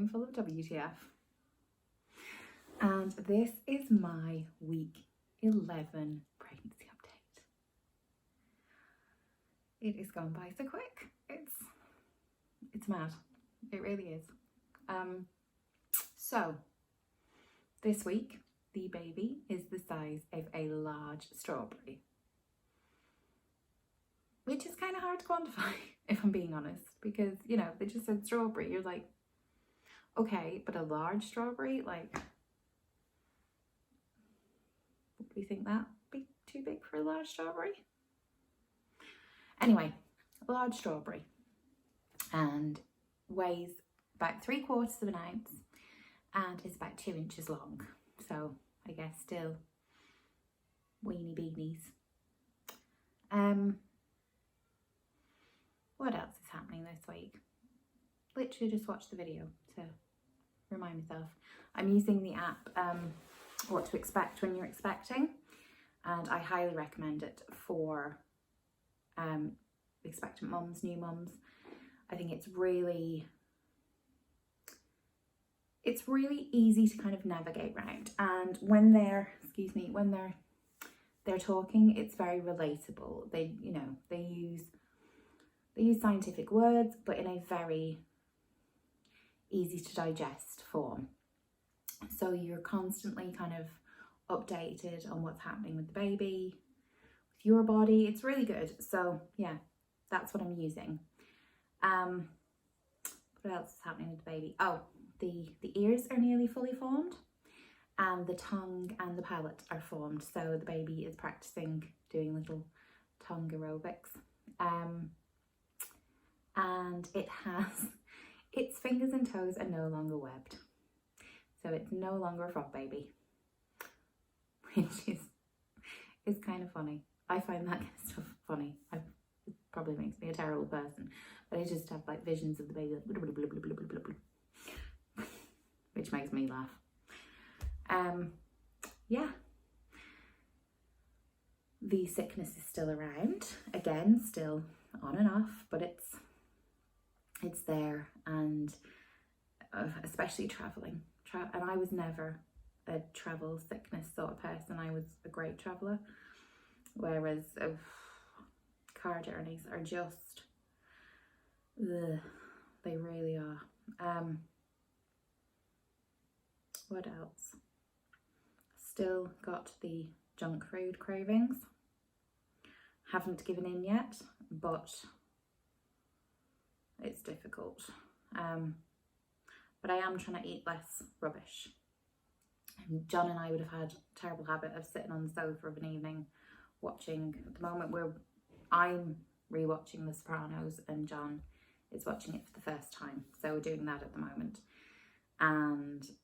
I'm full of WTF. And this is my week 11 pregnancy update. It is gone by so quick. It's mad. It really is. So this week the baby is the size of a large strawberry, which is kind of hard to quantify if I'm being honest, because you know, they just said strawberry, you're like, okay, but a large strawberry, like, would we think that be too big for a large strawberry? Anyway, a large strawberry, and weighs about 3/4 of an ounce and is about 2 inches long. So I guess still weenie beanies. What else is happening this week? Literally just watched the video to remind myself. I'm using the app What to Expect When You're Expecting, and I highly recommend it for expectant mums, new mums. I think it's really easy to kind of navigate around, and when they're talking, it's very relatable. They use scientific words, but in a very easy to digest form. So you're constantly kind of updated on what's happening with the baby, with your body. It's really good. So yeah, that's what I'm using. What else is happening with the baby? Oh, the ears are nearly fully formed, and the tongue and the palate are formed. So the baby is practicing doing little tongue aerobics. And it has, its fingers and toes are no longer webbed. So it's no longer a frog baby, which is kind of funny. I find that kind of stuff funny. It probably makes me a terrible person, but I just have like visions of the baby, like, blah, blah, blah, blah, blah, blah, blah, which makes me laugh. Yeah. The sickness is still around, again, still on and off, but it's there, and especially traveling. And I was never a travel sickness sort of person. I was a great traveller, whereas car journeys are just, they really are. What else? Still got the junk food cravings. Haven't given in yet, but it's difficult. But I am trying to eat less rubbish. John and I would have had a terrible habit of sitting on the sofa of an evening watching. At the moment I'm rewatching The Sopranos, and John is watching it for the first time. So we're doing that at the moment. And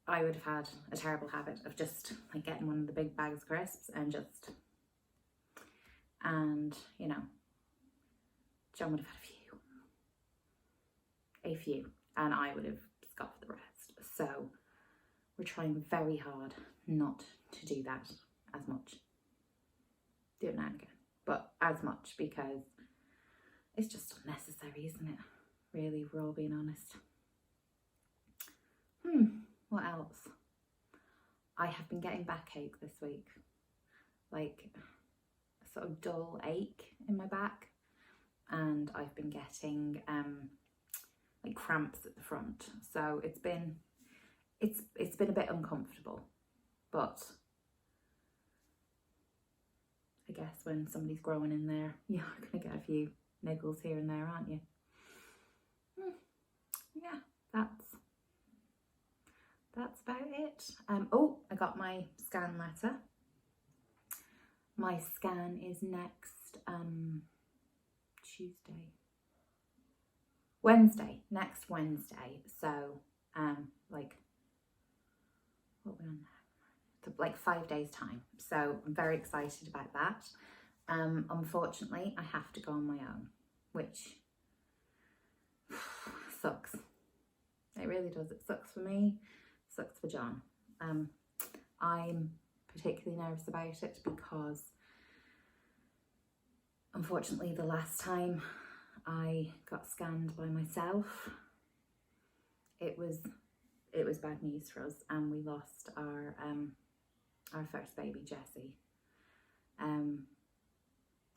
I would have had a terrible habit of just like getting one of the big bags of crisps and you know, John would have had a few, and I would have scoffed the rest. So we're trying very hard not to do that as much. Do it now and again, but as much, because it's just unnecessary, isn't it? Really, if we're all being honest. What else? I have been getting backache this week, like a sort of dull ache in my back, and I've been getting like cramps at the front. So it's been a bit uncomfortable, but I guess when somebody's growing in there, you're gonna get a few niggles here and there, aren't you? Yeah, that's about it. Oh, I got my scan letter. My scan is next next Wednesday. So like, what we're on now? So like 5 days time. So I'm very excited about that. Unfortunately, I have to go on my own, which sucks. It really does. It sucks for me, sucks for John. I'm particularly nervous about it because unfortunately the last time I got scanned by myself, it was bad news for us, and we lost our first baby, Jessie.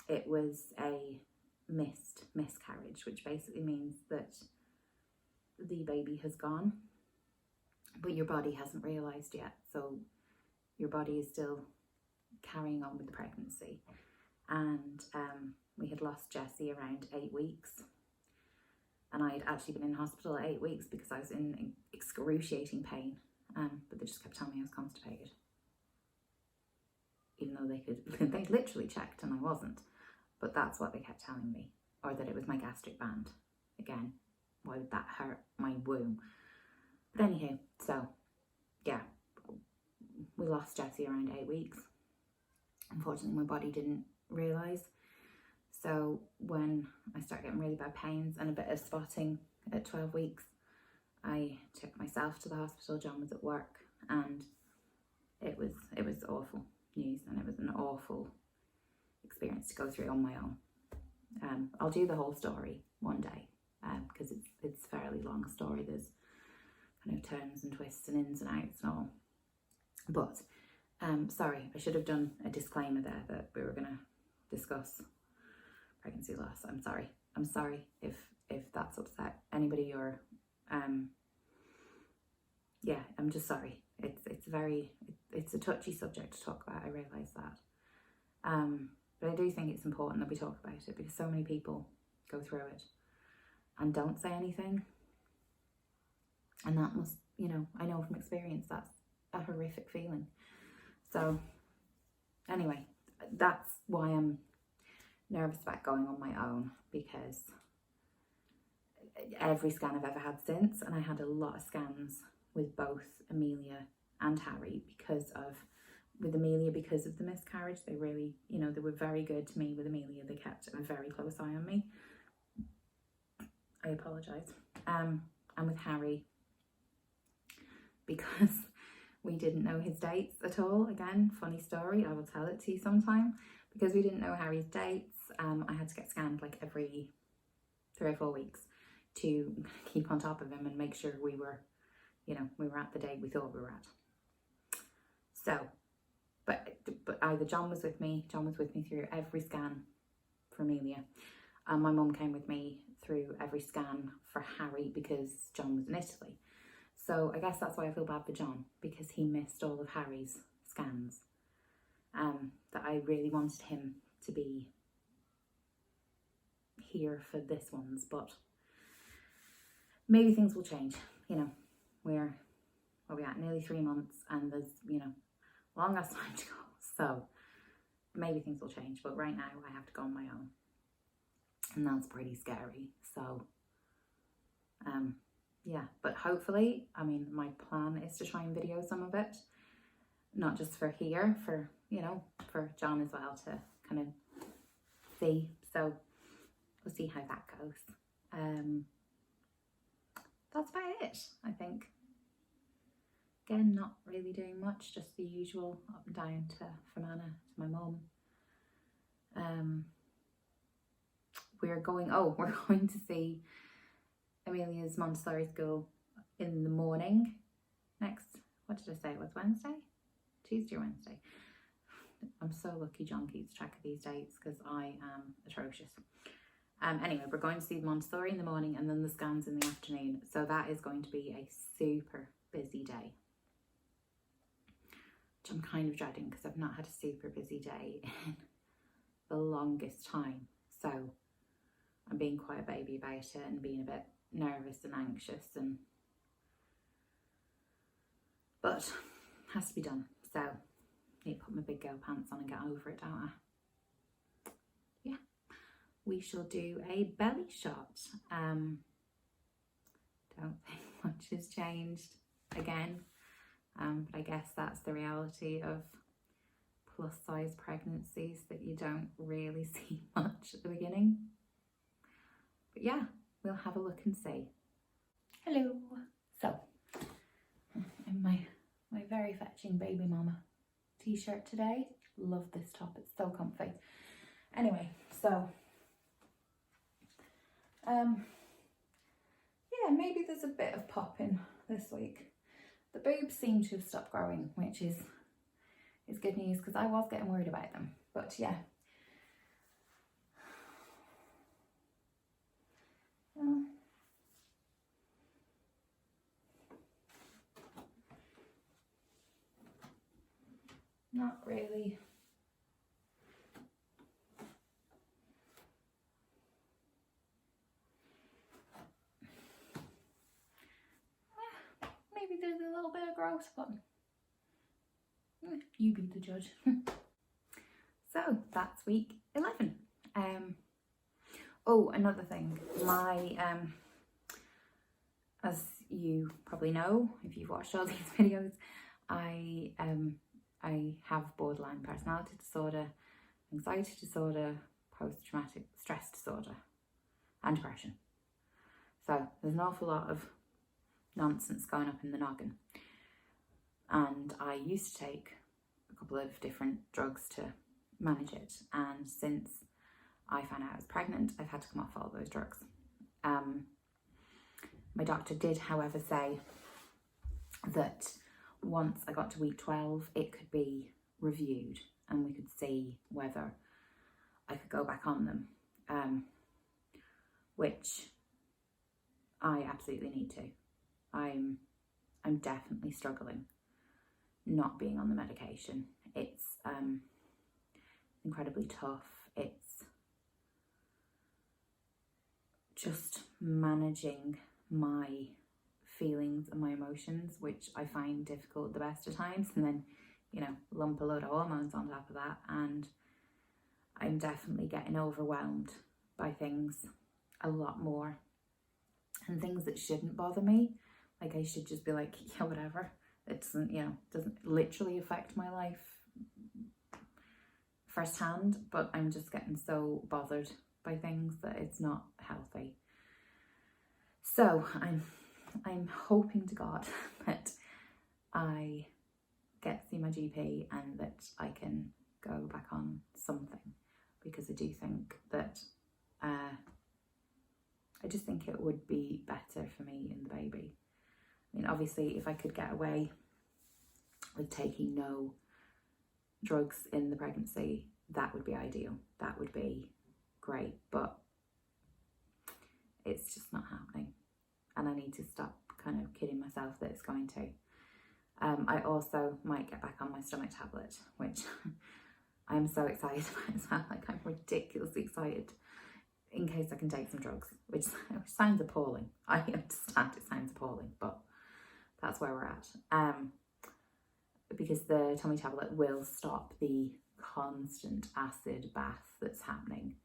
It was a miscarriage, which basically means that the baby has gone, but your body hasn't realised yet. So your body is still carrying on with the pregnancy. And we had lost Jessie around 8 weeks. And I had actually been in hospital at 8 weeks because I was in excruciating pain. But they just kept telling me I was constipated. Even though they literally checked and I wasn't. But that's what they kept telling me. Or that it was my gastric band. Again, why would that hurt my womb? But anywho, so yeah, we lost Jessie around 8 weeks. Unfortunately, my body didn't realise. So when I started getting really bad pains and a bit of spotting at 12 weeks, I took myself to the hospital. John was at work, and it was awful news, and it was an awful experience to go through on my own. I'll do the whole story one day, because it's a fairly long story. There's kind of turns and twists and ins and outs and all. But sorry, I should have done a disclaimer there that we were going to discuss pregnancy loss. I'm sorry if that's upset anybody, or yeah, I'm just sorry. It's a touchy subject to talk about. I realise that, but I do think it's important that we talk about it, because so many people go through it and don't say anything, and that must, I know from experience that's a horrific feeling. So anyway, that's why I'm nervous about going on my own, because every scan I've ever had since, and I had a lot of scans with both Amelia and Harry with Amelia because of the miscarriage. They really, they were very good to me with Amelia. They kept a very close eye on me. I apologise. And with Harry, because we didn't know his dates at all. Again, funny story, I will tell it to you sometime. Because we didn't know Harry's dates, I had to get scanned like every 3 or 4 weeks to keep on top of him and make sure we were at the date we thought we were at. So, but either John was with me through every scan for Amelia. My mum came with me through every scan for Harry because John was in Italy. So I guess that's why I feel bad for John, because he missed all of Harry's scans. That I really wanted him to be here for this one's, but maybe things will change. We're at nearly 3 months, and there's long ass time to go, so maybe things will change. But right now I have to go on my own, and that's pretty scary. So yeah, but hopefully, my plan is to try and video some of it, not just for here, for John as well to kind of see. So we'll see how that goes. That's about it, I think. Again, not really doing much, just the usual up and down to Fermanagh, to my mum. We're going to see Amelia's Montessori school in the morning next, what did I say, it was Wednesday? Tuesday or Wednesday. I'm so lucky John keeps track of these dates because I am atrocious. Anyway, we're going to see Montessori in the morning and then the scans in the afternoon. So that is going to be a super busy day, which I'm kind of dreading because I've not had a super busy day in the longest time. So I'm being quite a baby about it and being a bit nervous and anxious, but it has to be done. So I need to put my big girl pants on and get over it, don't I? Yeah, we shall do a belly shot. Don't think much has changed again, but I guess that's the reality of plus size pregnancies, that you don't really see much at the beginning. But yeah, we'll have a look and see. Hello. So, in my very fetching baby mama t-shirt today. Love this top, it's so comfy. Anyway, so yeah, maybe there's a bit of popping this week. The boobs seem to have stopped growing, which is good news because I was getting worried about them. But yeah. Not really. Maybe there's a little bit of growth, but you be the judge. So that's week 11. Oh, another thing, my as you probably know if you've watched all these videos, I have borderline personality disorder, anxiety disorder, post-traumatic stress disorder, and depression. So there's an awful lot of nonsense going up in the noggin. And I used to take a couple of different drugs to manage it. And since I found out I was pregnant, I've had to come off all those drugs. My doctor did, however, say that once I got to week 12, it could be reviewed and we could see whether I could go back on them, which I absolutely need to. I'm definitely struggling not being on the medication. It's incredibly tough. It's just managing my feelings and my emotions, which I find difficult the best of times, and then, you know, lump a load of hormones on top of that, and I'm definitely getting overwhelmed by things a lot more, and things that shouldn't bother me. Like, I should just be like, yeah, whatever. It doesn't, you know, doesn't literally affect my life firsthand, but I'm just getting so bothered by things that it's not healthy. So I'm hoping to God that I get to see my GP and that I can go back on something, because I do think that I just think it would be better for me and the baby. I mean, obviously, if I could get away with taking no drugs in the pregnancy, that would be ideal. That would be great, but it's just not happening. And I need to stop kind of kidding myself that it's going to. I also might get back on my stomach tablet, which I'm so excited about as well. Like, I'm ridiculously excited in case I can take some drugs, which sounds appalling. I understand it sounds appalling, but that's where we're at. Because the tummy tablet will stop the constant acid bath that's happening,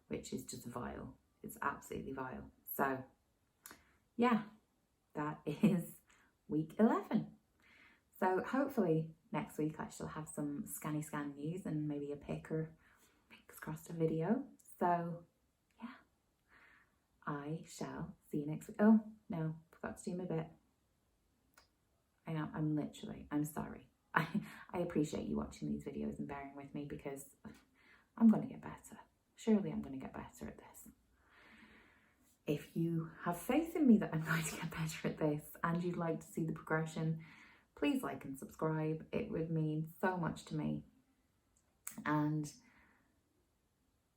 which is just vile. It's absolutely vile. So yeah, that is week 11. So hopefully next week I shall have some scanny scan news and maybe a pic or, fingers crossed, a video. So yeah, I shall see you next week. Oh no, forgot to do my bit. I'm sorry. I appreciate you watching these videos and bearing with me, because I'm going to get better. Surely I'm going to get better at this. If you have faith in me that I'm going to get better at this and you'd like to see the progression, please like and subscribe. It would mean so much to me. And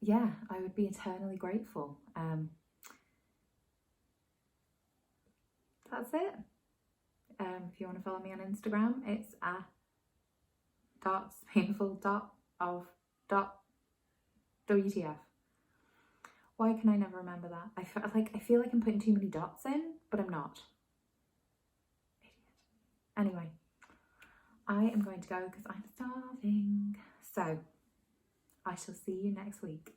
yeah, I would be eternally grateful. That's it. If you want to follow me on Instagram, it's @spoonful.of.WTF. Why can I never remember that? I feel like I'm putting too many dots in, but I'm not. Idiot. Anyway, I am going to go because I'm starving. So I shall see you next week.